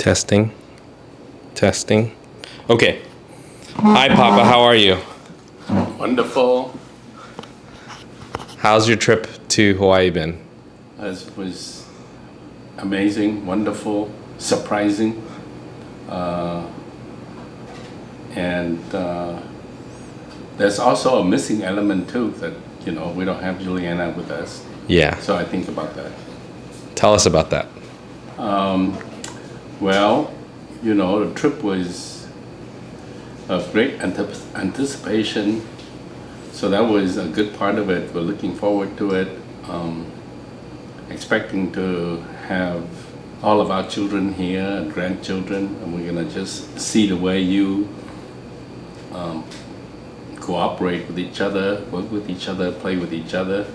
Testing. Testing. Okay. Hi, Papa. How are you? Wonderful. How's your trip to Hawaii been? It was amazing, wonderful, surprising. And there's also a missing element too that, we don't have Juliana with us. Yeah. So I think about that. Tell us about that. Well, the trip was of great anticipation. So that was a good part of it. We're looking forward to it. Expecting to have all of our children here and grandchildren, and we're gonna just see the way you cooperate with each other, work with each other, play with each other.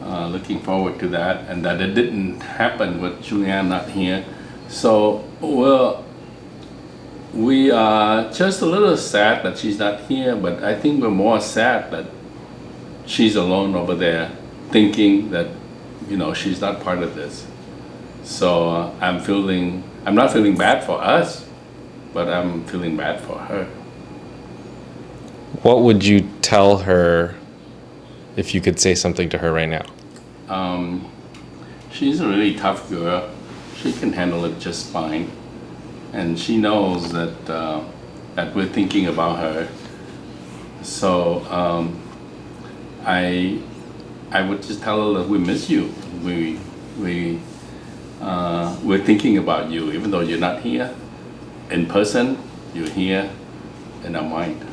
Looking forward to that, and that it didn't happen with Julianne not here. So, well, we are just a little sad that she's not here, but I think we're more sad that she's alone over there, thinking that, she's not part of this. So I'm not feeling bad for us, but I'm feeling bad for her. What would you tell her if you could say something to her right now? She's a really tough girl. She can handle it just fine. And she knows that we're thinking about her. So I would just tell her that we miss you. We're thinking about you, even though you're not here in person. You're here in our mind.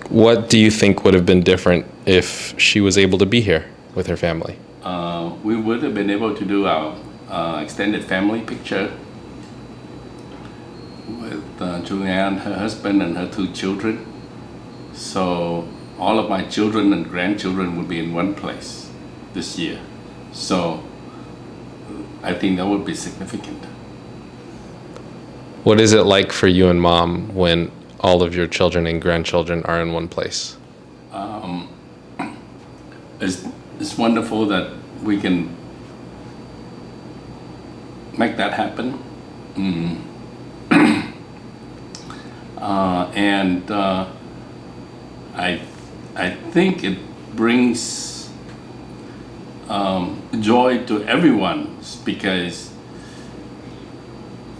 What do you think would have been different if she was able to be here with her family? We would have been able to do our extended family picture with Julianne, her husband, and her 2 children. So all of my children and grandchildren would be in one place this year. So I think that would be significant. What is it like for you and Mom when all of your children and grandchildren are in one place? It's wonderful that we can make that happen. And I think it brings joy to everyone, because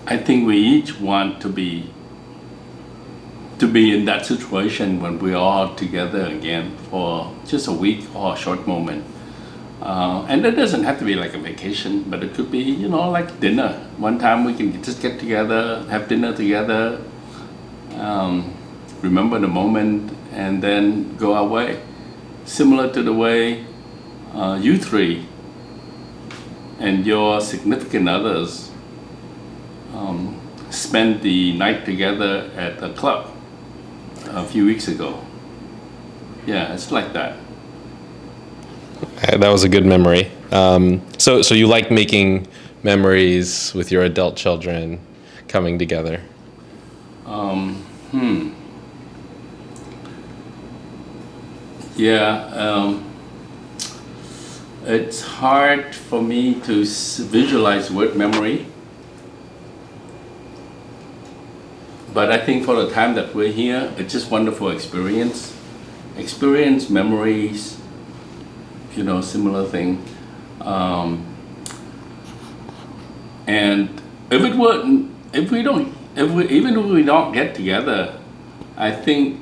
I think we each want to be in that situation when we're all together again for just a week or a short moment. And it doesn't have to be like a vacation, but it could be, like dinner. One time we can just get together, have dinner together, remember the moment, and then go our way. Similar to the way you 3 and your significant others spent the night together at a club a few weeks ago. Yeah, it's like that. That was a good memory. So you like making memories with your adult children coming together? Yeah, it's hard for me to visualize word memory. But I think for the time that we're here, it's just wonderful experience. Experience, memories, similar thing. And even if we don't get together, I think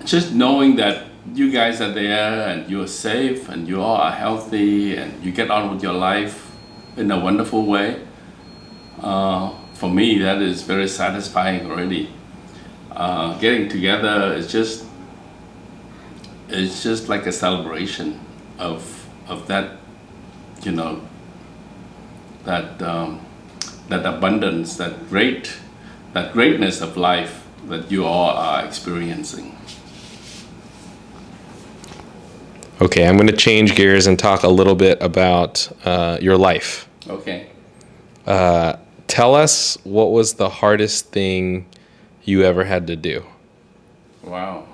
just knowing that you guys are there and you're safe and you all are healthy and you get on with your life in a wonderful way, for me, that is very satisfying already. Getting together is just like a celebration of that, that abundance, that greatness of life that you all are experiencing. Okay, I'm going to change gears and talk a little bit about your life. Okay. Tell us, what was the hardest thing you ever had to do? Wow.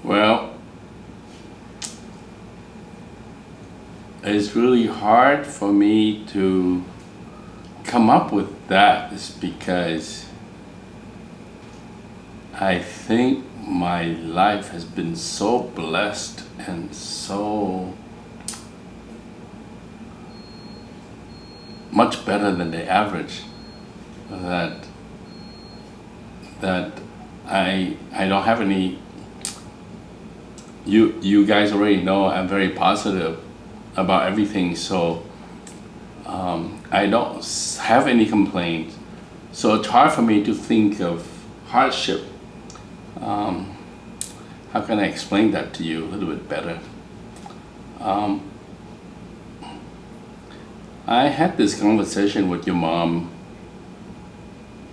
Well, it's really hard for me to come up with that is because I think my life has been so blessed and so much better than the average that I don't have any. You guys already know I'm very positive about everything, so I don't have any complaints. So it's hard for me to think of hardship. How can I explain that to you a little bit better? I had this conversation with your mom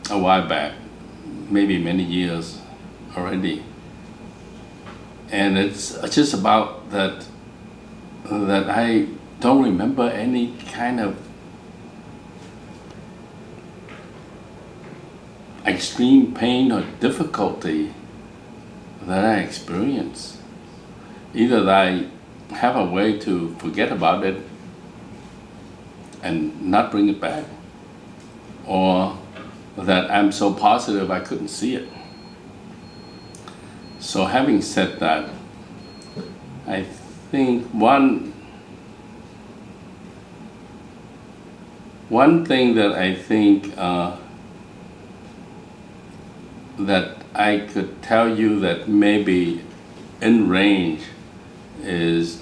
a while back, maybe many years already, and it's just about that I don't remember any kind of extreme pain or difficulty that I experience. Either that I have a way to forget about it and not bring it back, or that I'm so positive I couldn't see it. So having said that, I think one thing that I think that I could tell you that maybe in range is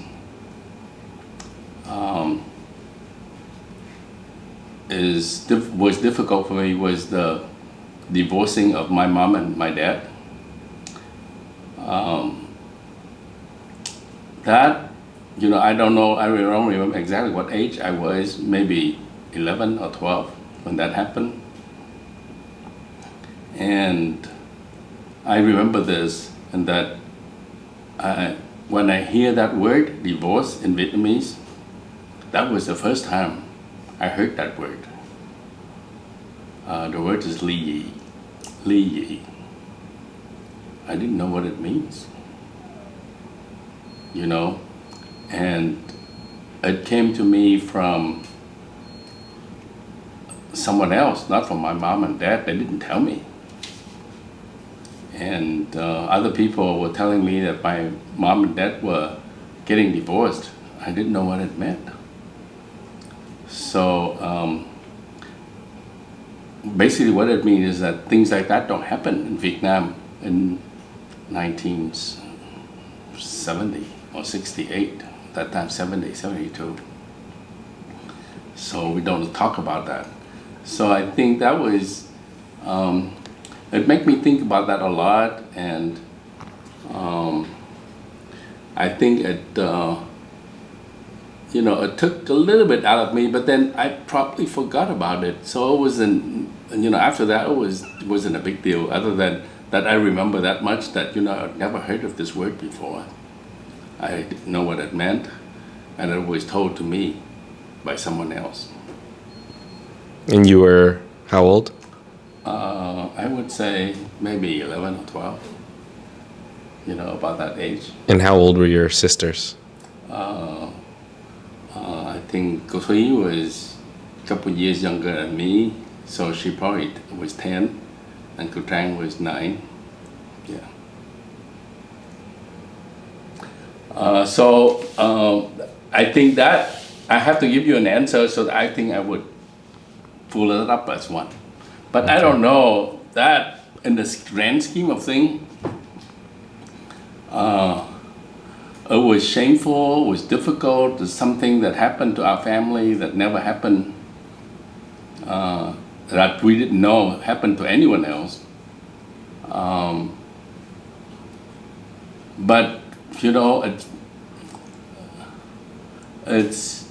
was difficult for me was the divorcing of my mom and my dad. That, I don't know, I don't remember exactly what age I was, maybe 11 or 12 when that happened. And I remember this, and that when I hear that word, divorce in Vietnamese, that was the first time I heard that word. The word is ly dị. Ly dị. I didn't know what it means, and it came to me from someone else, not from my mom and dad. They didn't tell me. And other people were telling me that my mom and dad were getting divorced. I didn't know what it meant. So basically what it means is that things like that don't happen in Vietnam in 1970 or 68, that time 70, 72. So we don't talk about that. So I think that was, it made me think about that a lot, and I think it took a little bit out of me, but then I probably forgot about it. So it wasn't, after that, it wasn't a big deal, other than that I remember that much that, I'd never heard of this word before. I didn't know what it meant, and it was told to me by someone else. And you were how old? I would say maybe 11 or 12, about that age. And how old were your sisters? I think Thúy was a couple of years younger than me, so she probably was 10, and Cô Trang was 9. Yeah. So I think that I have to give you an answer, so that I think I would pull it up as one. But okay. I don't know that in the grand scheme of things, it was shameful, it was difficult, it's something that happened to our family that never happened, that we didn't know happened to anyone else. But, it's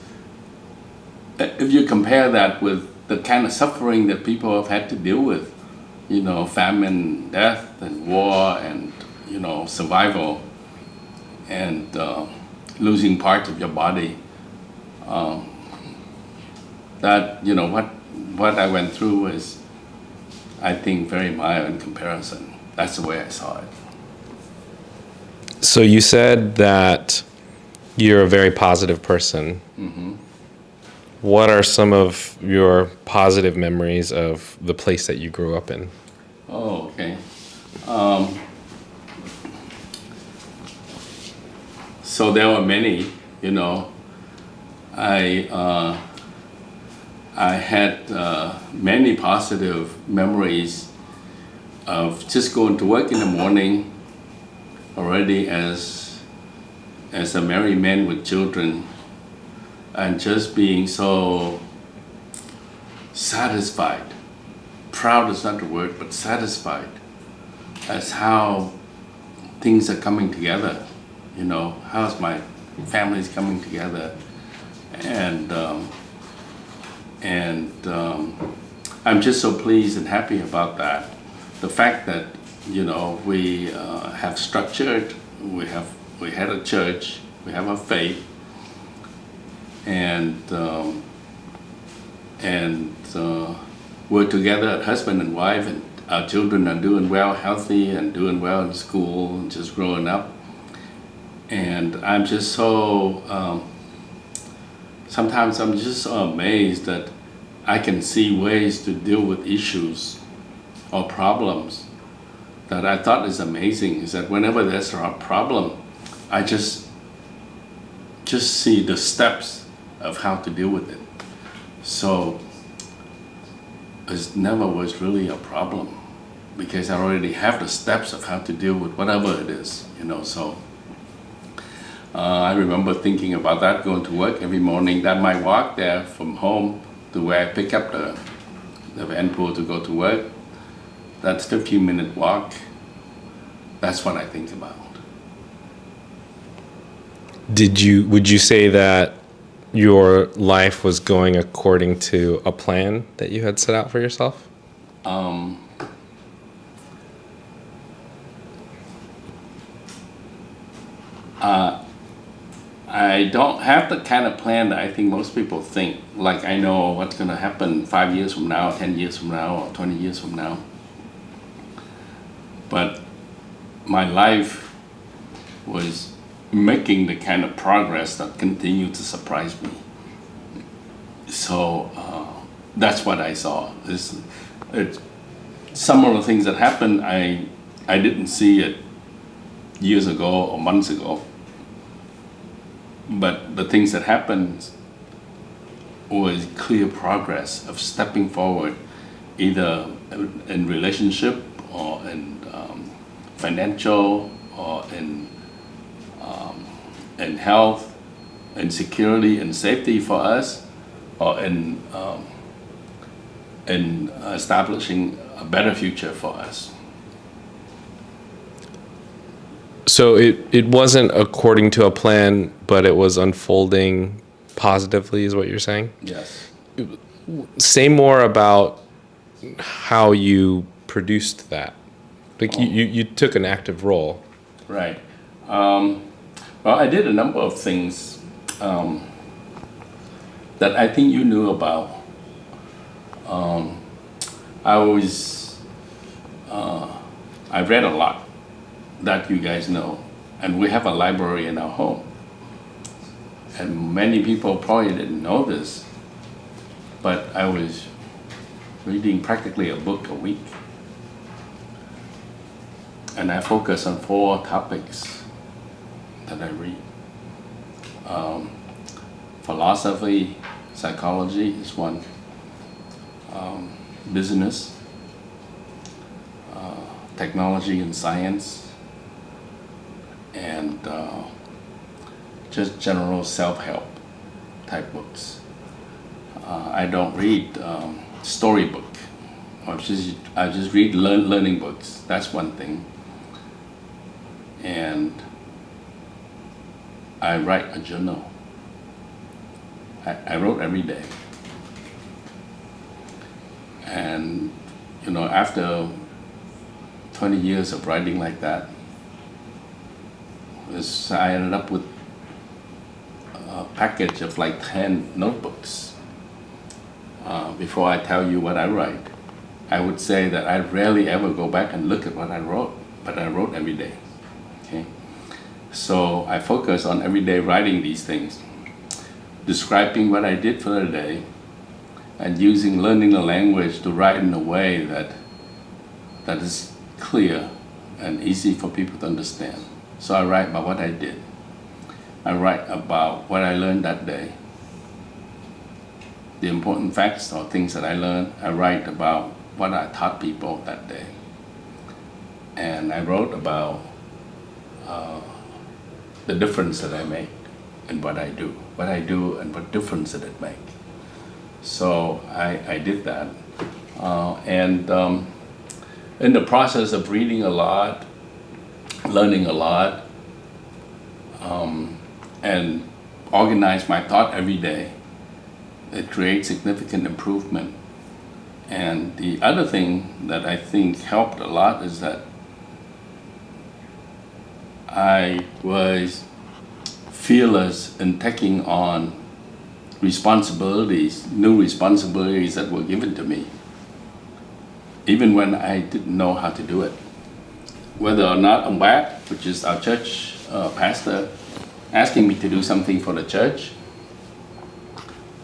if you compare that with the kind of suffering that people have had to deal with, famine, death, and war, and, survival, and losing parts of your body, that, what I went through was, I think, very mild in comparison. That's the way I saw it. So you said that You're a very positive person. What are some of your positive memories of the place that you grew up in? Oh, okay. So there were many, you know. I I had many positive memories of just going to work in the morning already as a married man with children, and just being so satisfied. Proud is not the word, but satisfied as how things are coming together. You know, how's my family's coming together, and I'm just so pleased and happy about that. The fact that we have structured, we had a church, we have a faith, and we're together as husband and wife, and our children are doing well, healthy, and doing well in school, and just growing up. And I'm just so sometimes I'm just so amazed that I can see ways to deal with issues or problems that I thought is amazing. Is that whenever there's a problem, I just see the steps of how to deal with it. So it never was really a problem because I already have the steps of how to deal with whatever it is, so I remember thinking about that, going to work every morning. That my walk there from home to where I pick up the van pool to go to work, that's 15-minute walk. That's what I think about. Would you say that your life was going according to a plan that you had set out for yourself? I don't have the kind of plan that I think most people think. Like I know what's going to happen 5 years from now, 10 years from now, or 20 years from now. But my life was making the kind of progress that continued to surprise me. So that's what I saw. Some of the things that happened, I didn't see it years ago or months ago. But the things that happened was clear progress of stepping forward, either in relationship or in financial or in health, in security and safety for us, or in establishing a better future for us. So it wasn't according to a plan, but it was unfolding positively, is what you're saying? Yes. Say more about how you produced that. Like you took an active role. Right. Well, I did a number of things that I think you knew about. I read a lot that you guys know, and we have a library in our home. And many people probably didn't know this, but I was reading practically a book a week. And I focus on 4 topics that I read. Philosophy, psychology is one. Business, technology and science, and just general self-help type books. I don't read storybook. I just read learning books. That's one thing. And I write a journal. I wrote every day. And after 20 years of writing like that, I ended up with a package of like 10 notebooks. Before I tell you what I write, I would say that I rarely ever go back and look at what I wrote, but I wrote every day. Okay, So I focus on every day writing these things, describing what I did for the day, and learning the language to write in a way that is clear and easy for people to understand. So I write about what I did. I write about what I learned that day, the important facts or things that I learned. I write about what I taught people that day. And I wrote about the difference that I make in what I do and what difference did it make. So I did that. And in the process of reading a lot, learning a lot, and organize my thought every day, it creates significant improvement. And the other thing that I think helped a lot is that I was fearless in taking on new responsibilities that were given to me, even when I didn't know how to do it. Whether or not I'm back, which is our church pastor, asking me to do something for the church,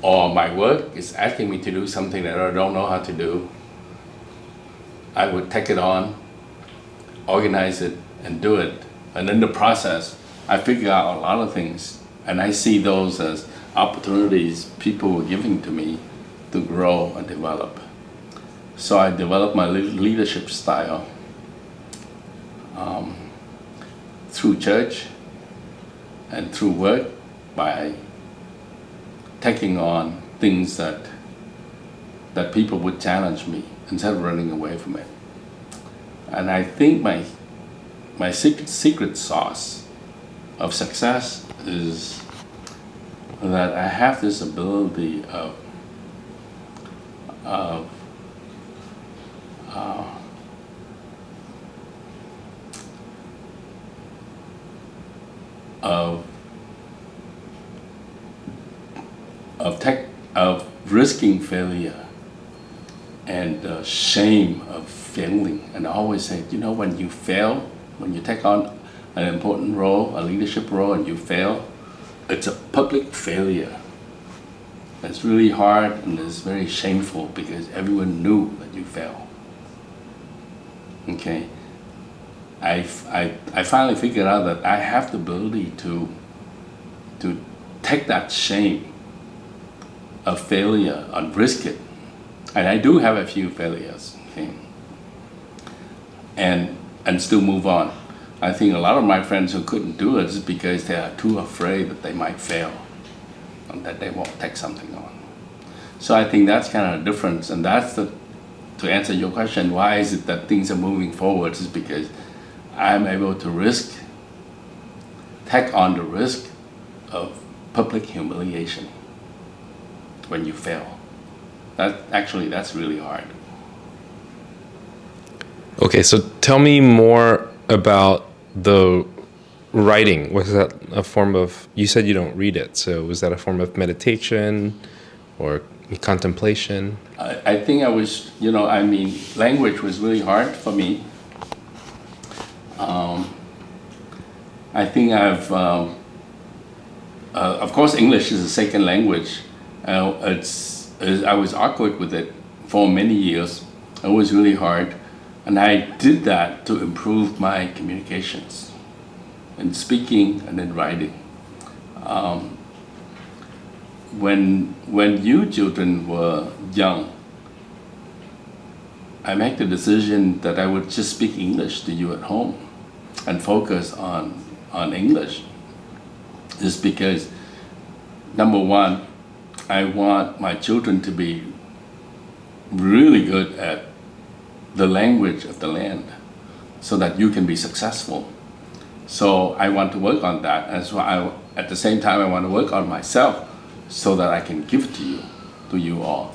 or my work is asking me to do something that I don't know how to do, I would take it on, organize it, and do it. And in the process, I figure out a lot of things, and I see those as opportunities people were giving to me to grow and develop. So I developed my leadership style through church and through work by taking on things that people would challenge me instead of running away from it. And I think my secret sauce of success is that I have this ability of risking failure and the shame of failing. And I always say, when you fail, when you take on an important role, a leadership role, and you fail, it's a public failure. It's really hard and it's very shameful because everyone knew that you failed. Okay, I finally figured out that I have the ability to take that shame of failure and risk it. And I do have a few failures, okay, and still move on. I think a lot of my friends who couldn't do it is because they are too afraid that they might fail and that they won't take something on. So I think that's kind of the difference, and that's to answer your question, why is it that things are moving forward, is because I'm able to take on the risk of public humiliation when you fail. That's really hard. Okay, so tell me more about the writing. Was that a form of, you said you don't read it, so was that a form of meditation or contemplation? I think I was, language was really hard for me. I think of course, English is a second language. I was awkward with it for many years. It was really hard. And I did that to improve my communications in speaking and in writing. When you children were young, I made the decision that I would just speak English to you at home and focus on English. Just because, number one, I want my children to be really good at the language of the land so that you can be successful. So I want to work on that. And so at the same time, I want to work on myself so that I can give it to you all.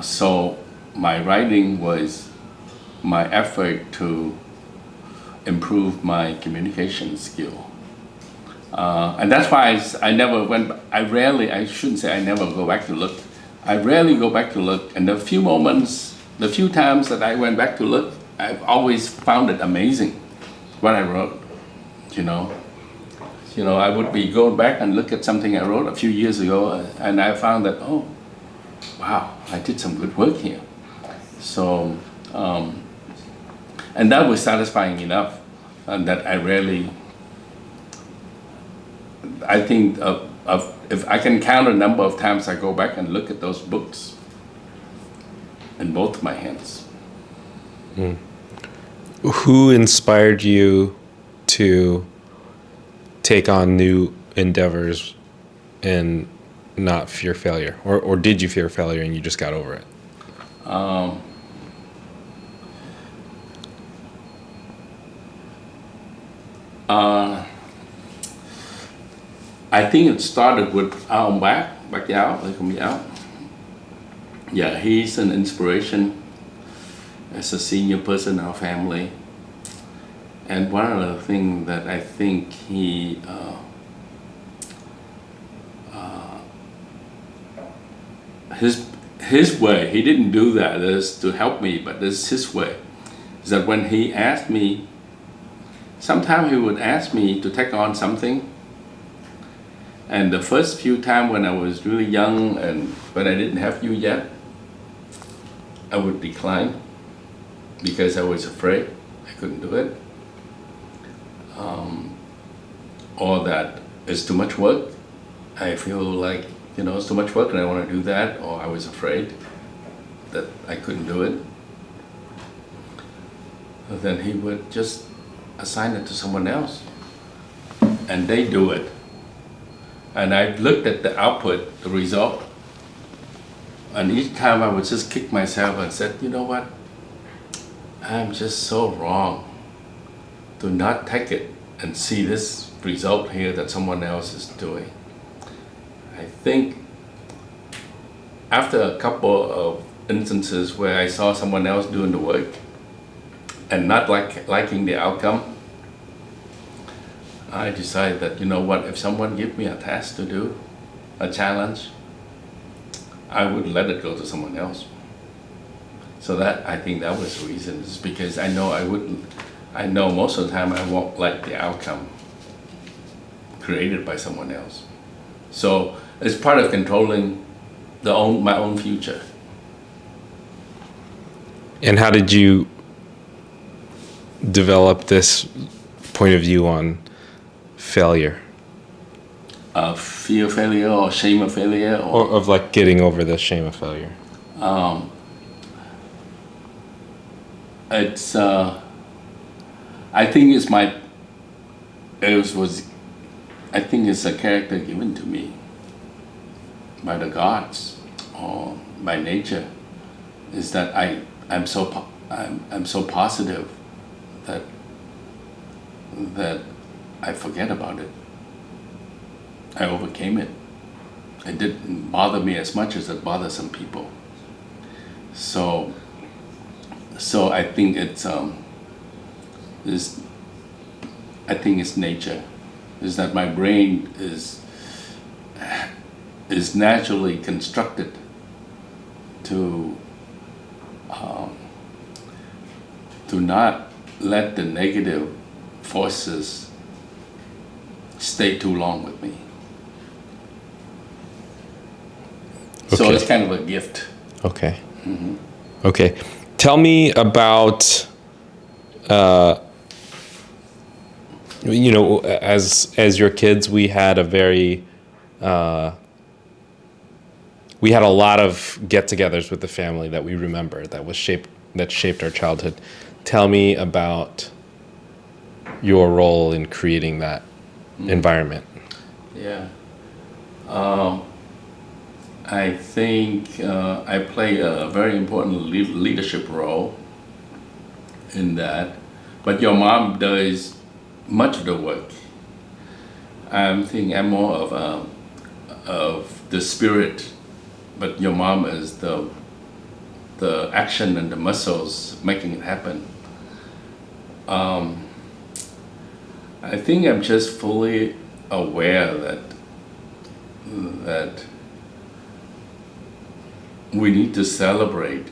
So my writing was my effort to improve my communication skill. And that's why I shouldn't say I never go back to look. I rarely go back to look. And the few times that I went back to look, I've always found it amazing what I wrote, I would be going back and look at something I wrote a few years ago, and I found that, oh, wow, I did some good work here. So, and that was satisfying enough, and that I think if I can count a number of times I go back and look at those books in both my hands. Who inspired you to take on new endeavors and not fear failure? Or did you fear failure and you just got over it? I think it started with ông bác giáo, Lê Công Giáo. Yeah, he's an inspiration as a senior person in our family. And one of the things that I think his way, he didn't do that is to help me, but this is his way. Is that when he asked me, sometimes he would ask me to take on something. And the first few times when I was really young and when I didn't have you yet, I would decline because I was afraid I couldn't do it. Or that it's too much work. I feel like, it's too much work and I want to do that. Or I was afraid that I couldn't do it. And then he would just assign it to someone else. And they do it. And I looked at the output, the result, and each time I would just kick myself and said, you know what? I'm just so wrong to not take it and see this result here that someone else is doing. I think after a couple of instances where I saw someone else doing the work and not liking the outcome, I decided that, if someone give me a task to do, a challenge, I would let it go to someone else. So I think that was the reason, is because I know most of the time I won't like the outcome created by someone else. So it's part of controlling my own future. And how did you develop this point of view on failure? Fear of failure or shame of failure? Or of like getting over the shame of failure? It's I think I think it's a character given to me by the gods or by nature, is that I'm so positive that I forget about it. I overcame it. It didn't bother me as much as it bothers some people. So I think I think it's nature. Is that my brain is naturally constructed to not let the negative forces stay too long with me. So Okay. it's kind of a gift. Okay. Mm-hmm. Okay. Tell me about, as your kids, we had a lot of get-togethers with the family that we remember that shaped our childhood. Tell me about your role in creating that environment. Yeah. I think I play a very important leadership role in that, but your mom does much of the work. I think I'm more of the spirit, but your mom is the action and the muscles making it happen. I think I'm just fully aware that we need to celebrate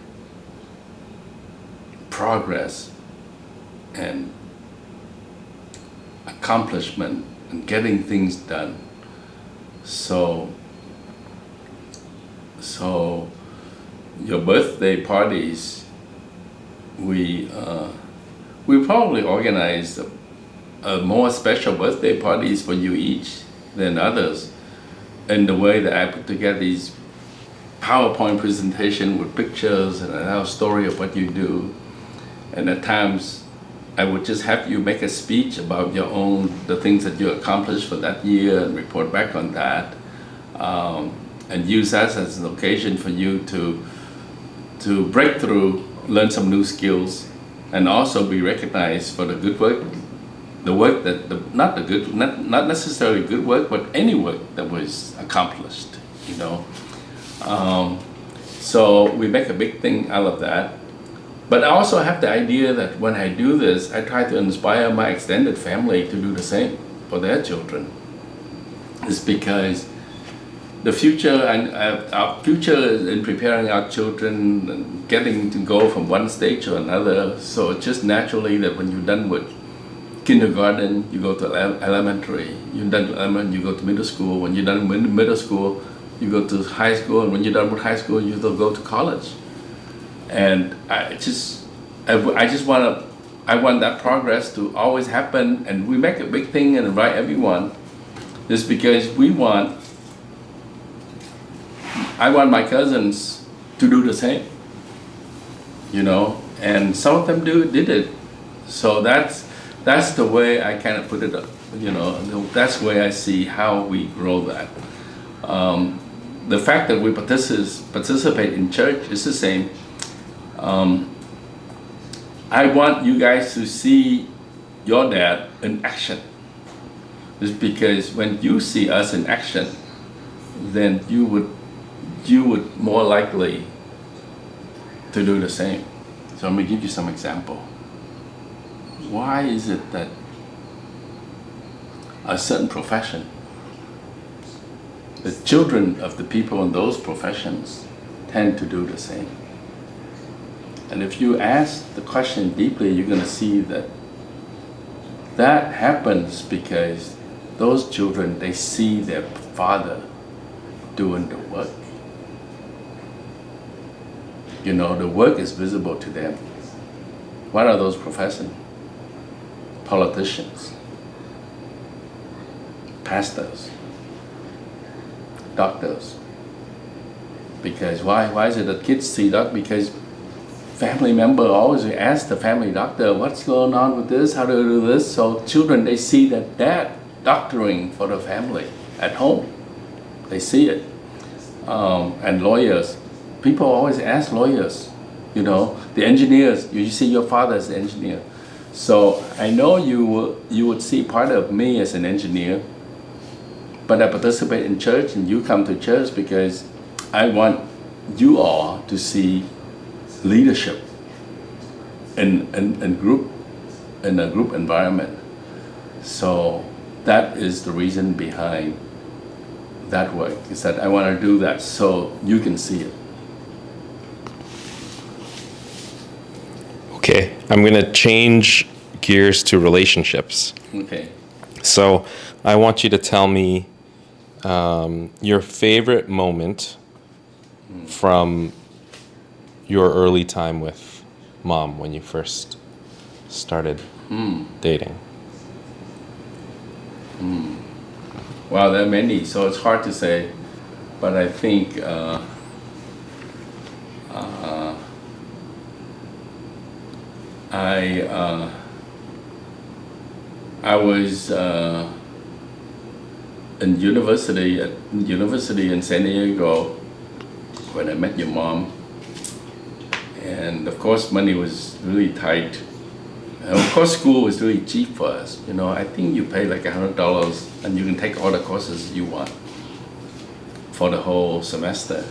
progress and accomplishment and getting things done. So your birthday parties, we probably organize a more special birthday parties for you each than others. In the way that I put together these PowerPoint presentation with pictures and a story of what you do, and at times I would just have you make a speech about the things that you accomplished for that year and report back on that, and use that as an occasion for you to break through, learn some new skills, and also be recognized for the good work, the work that not necessarily good work, but any work that was accomplished, you know. So we make a big thing out of that. But I also have the idea that when I do this, I try to inspire my extended family to do the same for their children. It's because the future and our future is in preparing our children and getting to go from one stage to another. So it's just naturally that when you're done with kindergarten, you go to elementary. You're done with elementary, you go to middle school. When you're done with middle school, you go to high school. And when you're done with high school, you go to college. And I want that progress to always happen. And we make a big thing and invite everyone, just because I want my cousins to do the same, you know, and some of them did it. So that's the way I kind of put it up, you know. That's the way I see how we grow that. The fact that we participate in church is the same. I want you guys to see your dad in action. Just because when you see us in action, then you would more likely to do the same. So let me give you some example. Why is it that a certain profession, the children of the people in those professions tend to do the same? And if you ask the question deeply, you're going to see that happens because those children, they see their father doing the work. You know, the work is visible to them. What are those professions? Politicians, pastors, doctors. Because why is it that kids see that? Because family member always ask the family doctor, what's going on with this, how do I do this? So children, they see that dad doctoring for the family at home. They see it. And lawyers, people always ask lawyers, you know, the engineers, you see your father as an engineer. So I know you would see part of me as an engineer, but I participate in church and you come to church because I want you all to see leadership in a group environment. So that is the reason behind that work, is that I want to do that so you can see it. Okay, I'm going to change gears to relationships. Okay. So I want you to tell me your favorite moment from your early time with mom when you first started dating. Well, there are many, so it's hard to say, but I think I was in university in San Diego when I met your mom, and of course money was really tight. And of course school was really cheap for us. You know, I think you pay like $100 and you can take all the courses you want for the whole semester,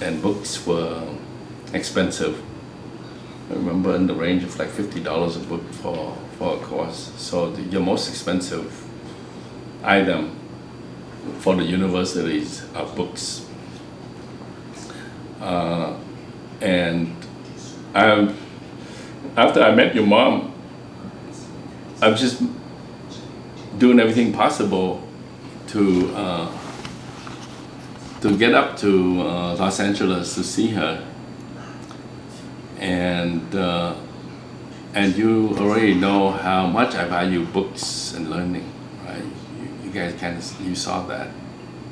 and books were expensive. I remember in the range of like $50 a book for a course. So your most expensive item for the universities are books. And after I met your mom, I've just doing everything possible to get up to Los Angeles to see her, and you already know how much I value books and learning, right? You guys you saw that,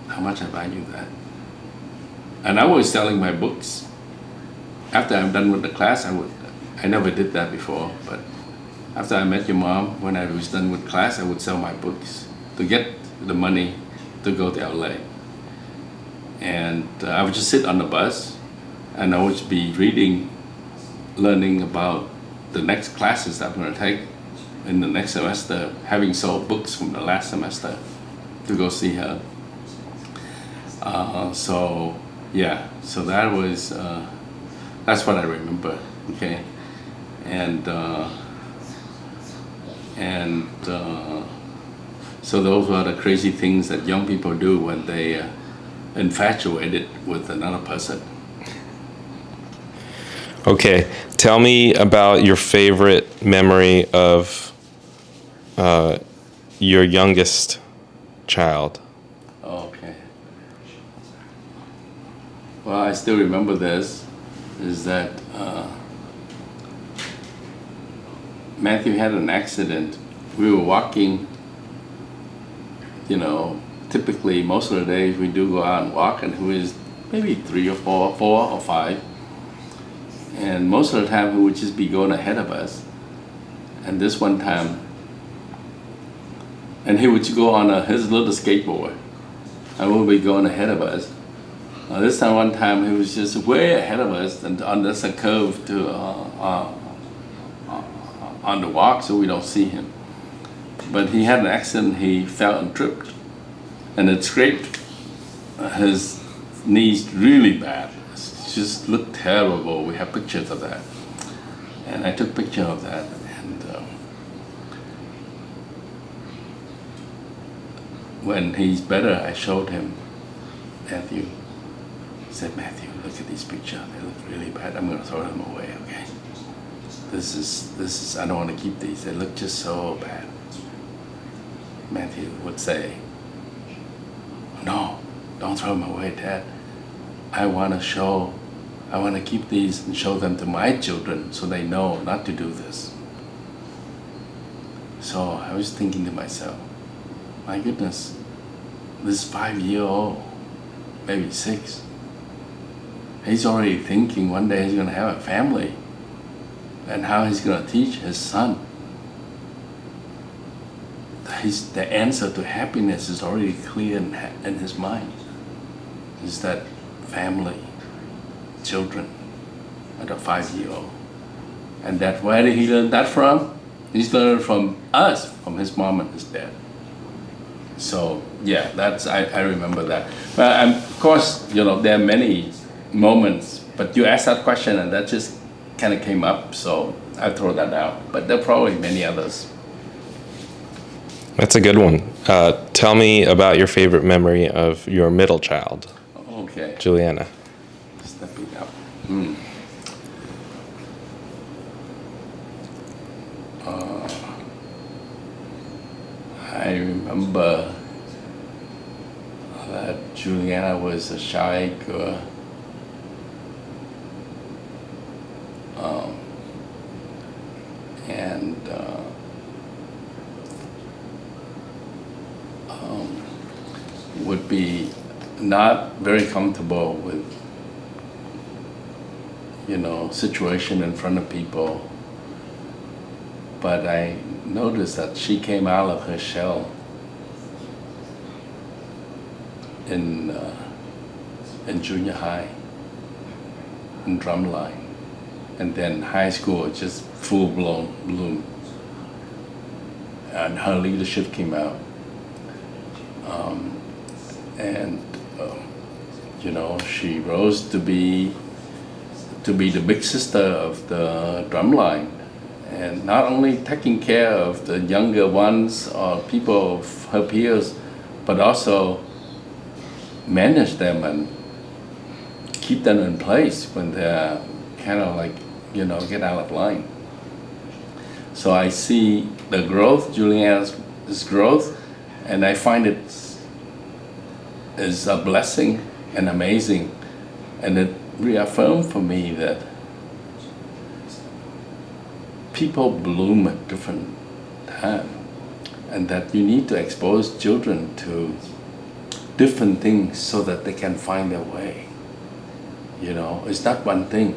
how much I value that. And I was selling my books. After I'm done with the class, I never did that before, but after I met your mom, when I was done with class, I would sell my books to get the money to go to LA. And I would just sit on the bus and I would be reading, learning about the next classes that I'm going to take in the next semester, having sold books from the last semester to go see her. So that was, that's what I remember, okay? And so those were the crazy things that young people do when they infatuated with another person. Okay, tell me about your favorite memory of your youngest child. Okay. Well, I still remember this, is that Matthew had an accident. We were walking, typically most of the days we do go out and walk, and he was maybe 3 or 4 or 5. And most of the time he would just be going ahead of us. And this one time, and he would go on his little skateboard, and we'll be going ahead of us. This time, one time, he was just way ahead of us, and on this a curve to on the walk, so we don't see him. But he had an accident. He fell and tripped, and it scraped his knees really bad. It just looked terrible. We have pictures of that, and I took picture of that. And when he's better, I showed him Matthew. I said, Matthew, look at these pictures. They look really bad. I'm going to throw them away. Okay. This is. I don't want to keep these. They look just so bad. Matthew would say, no, don't throw them away, Dad. I want to keep these and show them to my children so they know not to do this. So I was thinking to myself, my goodness, this 5-year-old, maybe 6, he's already thinking one day he's going to have a family and how he's going to teach his son. The answer to happiness is already clear in his mind. Is that family, children, at a 5-year-old. And that, where did he learn that from? He's learned from us, from his mom and his dad. So yeah, I remember that. But of course, there are many moments, but you asked that question and that just kind of came up, so I throw that out. But there are probably many others. That's a good one. Tell me about your favorite memory of your middle child. Okay. Juliana. Stepping up. I remember that Juliana was a shy girl. And would be not very comfortable with, situation in front of people. But I noticed that she came out of her shell in junior high, in drumline, and then high school, just full-blown bloom. And her leadership came out. She rose to be the big sister of the drumline, and not only taking care of the younger ones or people of her peers, but also manage them and keep them in place when they're kind of like, get out of line. So I see the growth, Juliana's growth, And I find it is a blessing and amazing, and it reaffirmed for me that people bloom at different times, and that you need to expose children to different things so that they can find their way. You know, it's not one thing.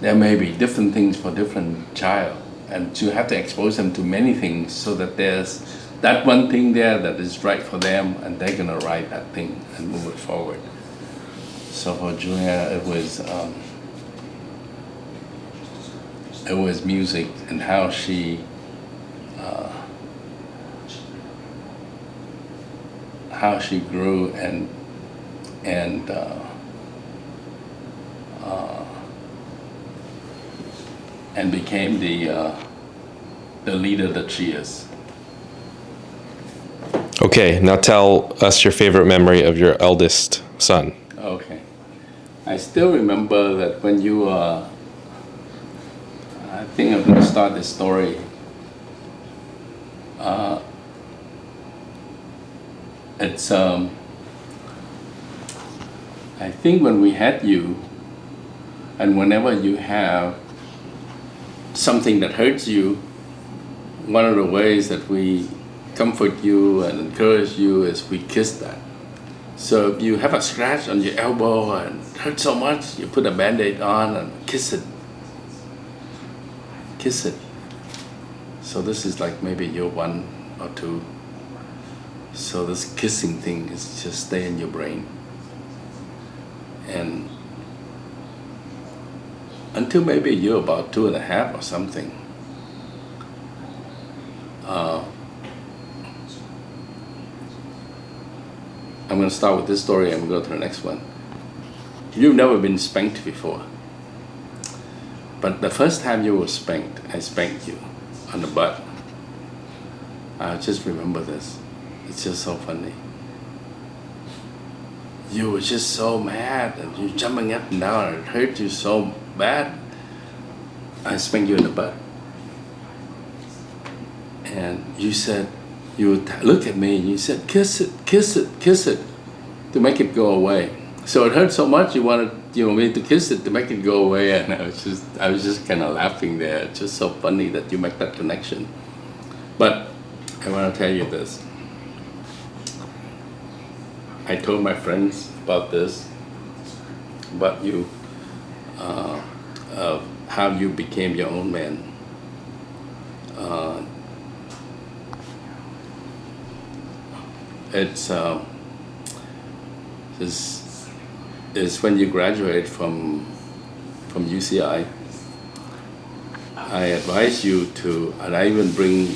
There may be different things for different child, and you have to expose them to many things so that there's that one thing there that is right for them, and they're gonna write that thing and move it forward. So for Julia, it was music and how she grew and became the leader that she is. Okay, now tell us your favorite memory of your eldest son. Okay. I still remember that when you I think I'm going to start this story. It's I think when we had you, and whenever you have something that hurts you, one of the ways that we comfort you and encourage you is we kiss that. So if you have a scratch on your elbow and it hurts so much, you put a band-aid on and kiss it. Kiss it. So this is like maybe year 1 or 2. So this kissing thing is just stay in your brain. And until maybe you're about 2.5 or something. I'm going to start with this story and we'll go to the next one. You've never been spanked before. But the first time you were spanked, I spanked you on the butt. I just remember this. It's just so funny. You were just so mad and you're jumping up and down and it hurt you so bad. I spanked you in the butt. And you said, you would look at me and you said, kiss it, kiss it, kiss it, to make it go away. So it hurt so much you wanted me to kiss it to make it go away, and I was just kind of laughing there. It's just so funny that you make that connection. But I want to tell you this. I told my friends about this, about you, of how you became your own man. It's when you graduate from UCI. I advise you to, and I even bring,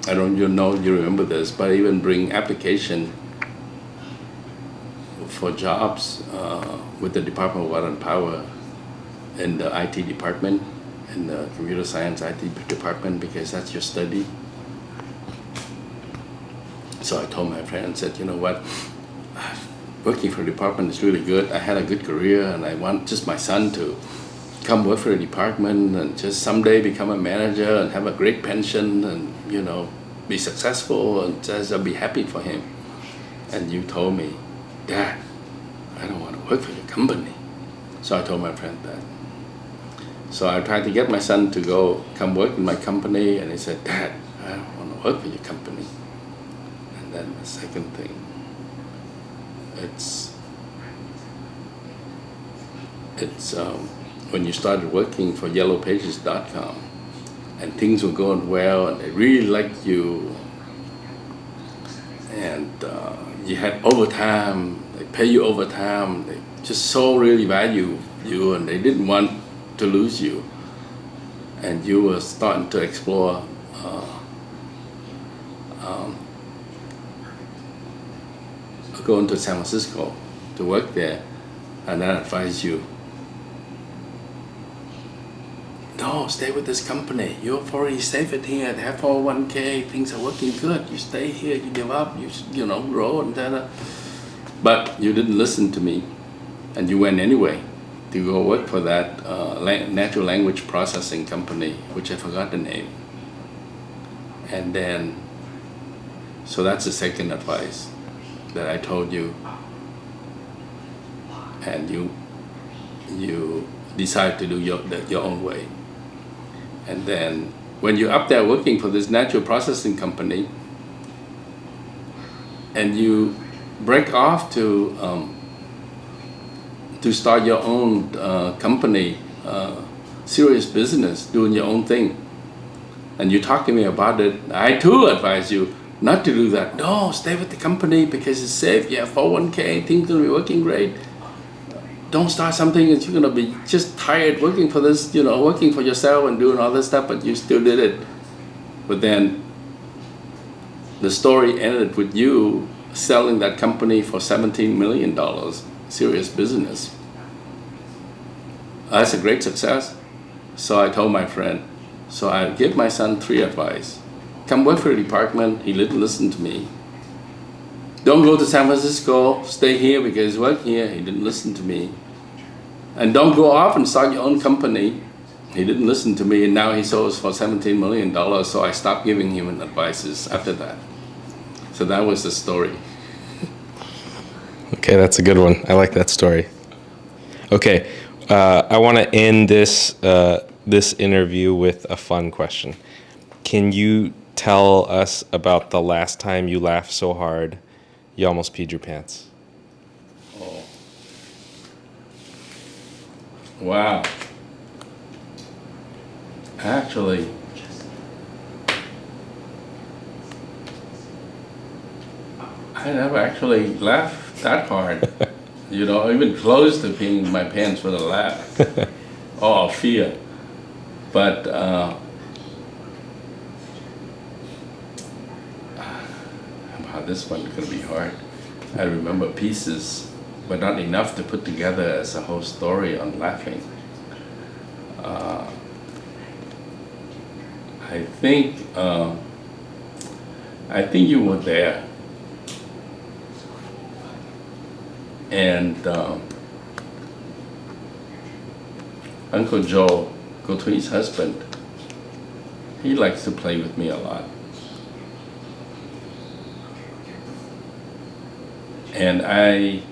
I don't know if you remember this, but I even bring application for jobs with the Department of Water and Power in the IT department, in the computer science IT department, because that's your study. So I told my friend, and said, you know what, working for the department is really good. I had a good career and I want just my son to come work for the department and just someday become a manager and have a great pension and, be successful, and just I'll be happy for him. And you told me, Dad, I don't want to work for your company. So I told my friend that. So I tried to get my son to come work in my company, and he said, Dad, I don't want to work for your company. And then the second thing, it's when you started working for yellowpages.com and things were going well and they really liked you, and you had overtime, they pay you overtime, they just so really value you and they didn't want to lose you, and you were starting to explore going to San Francisco to work there, and I advise you, no, stay with this company. You're already safe it here. They have 401k. Things are working good. You stay here. You give up. You grow and da. But you didn't listen to me, and you went anyway to go work for that natural language processing company, which I forgot the name. And then, So that's the second advice that I told you. And you decide to do your own way. And then when you're up there working for this natural processing company, and you break off to start your own company, serious business, doing your own thing, and you talk to me about it, I too advise you not to do that. No, stay with the company because it's safe. You have 401k, things will be working great. Don't start something and you're gonna be just tired working for this, working for yourself and doing all this stuff, but you still did it. But then the story ended with you selling that company for $17 million, serious business. That's a great success. So I told my friend, so I gave my son 3 advice. Come work for the department, he didn't listen to me. Don't go to San Francisco, stay here because work here, he didn't listen to me. And don't go off and start your own company. He didn't listen to me, and now he sold us for $17 million, so I stopped giving him advices after that. So that was the story. Okay, that's a good one. I like that story. Okay, I want to end this interview with a fun question. Can you tell us about the last time you laughed so hard you almost peed your pants? Oh. Wow. Actually, I never actually laughed that hard. Even close to peeing my pants with a laugh or fear. But this one is going to be hard. I remember pieces, but not enough to put together as a whole story on laughing. I think you were there, and Uncle Joe, go to his husband, he likes to play with me a lot. And I'm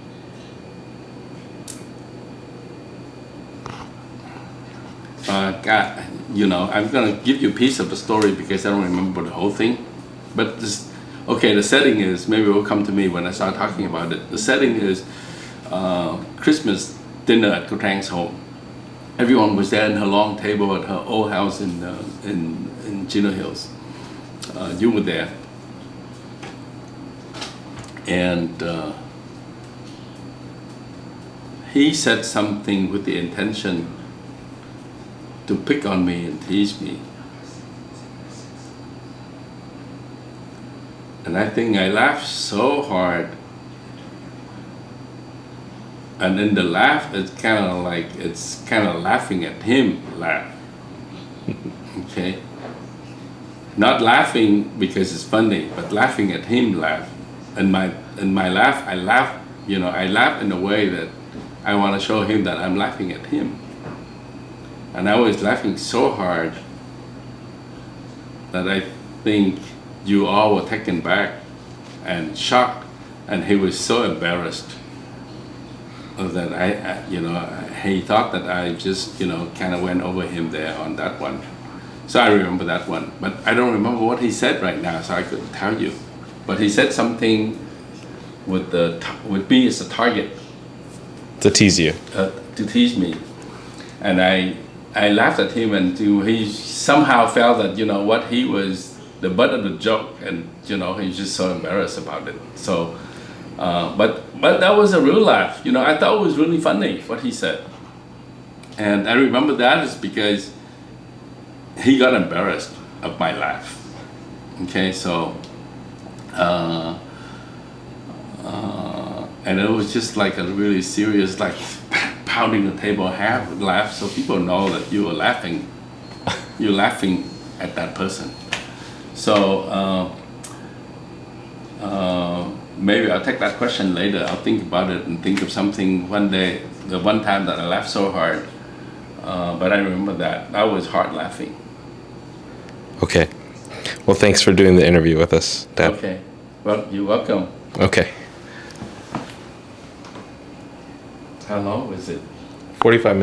going to give you a piece of the story because I don't remember the whole thing. But the setting is, maybe it will come to me when I start talking about it. The setting is Christmas dinner at Kotang's home. Everyone was there in her long table at her old house in Chino Hills. You were there. And he said something with the intention to pick on me and tease me. And I think I laughed so hard. And in the laugh, it's kind of laughing at him laugh. Okay? Not laughing because it's funny, but laughing at him laugh. And my laugh, I laugh in a way that I want to show him that I'm laughing at him. And I was laughing so hard that I think you all were taken back and shocked, and he was so embarrassed that he thought that I just kind of went over him there on that one. So I remember that one, but I don't remember what he said right now, so I couldn't tell you. But he said something with me as a target. To tease you. To tease me. And I laughed at him, and he somehow felt that, what he was the butt of the joke, and, he's just so embarrassed about it. So, but that was a real laugh. I thought it was really funny what he said. And I remember that is because he got embarrassed of my laugh. Okay, so, and it was just like a really serious, like pounding the table laugh, so people know that you were laughing. You're laughing at that person. So maybe I'll take that question later. I'll think about it and think of something one day, the one time that I laughed so hard. But I remember that was hard laughing. Okay. Well, thanks for doing the interview with us, Dad. Okay. Well, you're welcome. Okay. How long is it? 45 minutes.